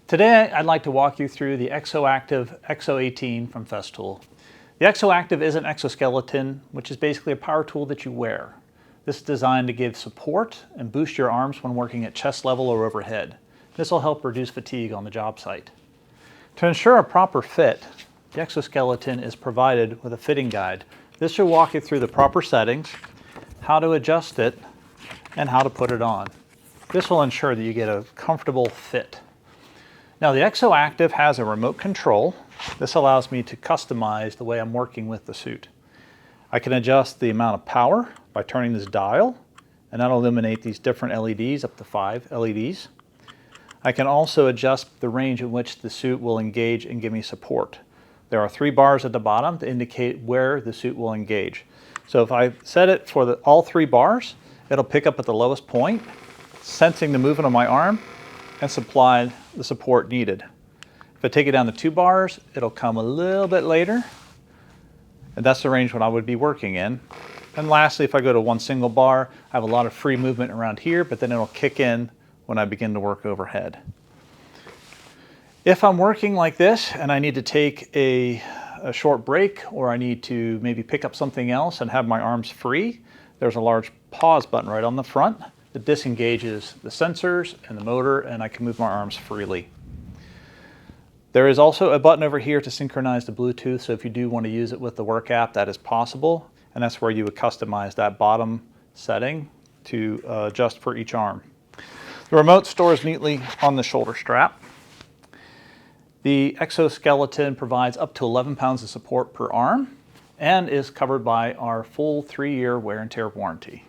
Today, I'd like to walk you through the ExoActive Exo18 from Festool. The ExoActive is an exoskeleton, which is basically a power tool that you wear. This is designed to give support and boost your arms when working at chest level or overhead. This will help reduce fatigue on the job site. To ensure a proper fit, the exoskeleton is provided with a fitting guide. This should walk you through the proper settings, how to adjust it, and how to put it on. This will ensure that you get a comfortable fit. Now, the ExoActive has a remote control. This allows me to customize the way I'm working with the suit. I can adjust the amount of power by turning this dial, and that'll illuminate these different LEDs, up to 5 LEDs. I can also adjust the range in which the suit will engage and give me support. There are 3 bars at the bottom to indicate where the suit will engage. So if I set it for all 3 bars, it'll pick up at the lowest point, sensing the movement of my arm, and supply the support needed. If I take it down to 2 bars, it'll come a little bit later, and that's the range what I would be working in. And lastly, if I go to 1 single bar, I have a lot of free movement around here, but then it'll kick in when I begin to work overhead. If I'm working like this and I need to take a short break, or I need to maybe pick up something else and have my arms free, there's a large pause button right on the front that disengages the sensors and the motor, and I can move my arms freely. There is also a button over here to synchronize the Bluetooth, so if you do want to use it with the work app, that is possible, and that's where you would customize that bottom setting to adjust for each arm. The remote stores neatly on the shoulder strap. The exoskeleton provides up to 11 pounds of support per arm and is covered by our full 3-year wear and tear warranty.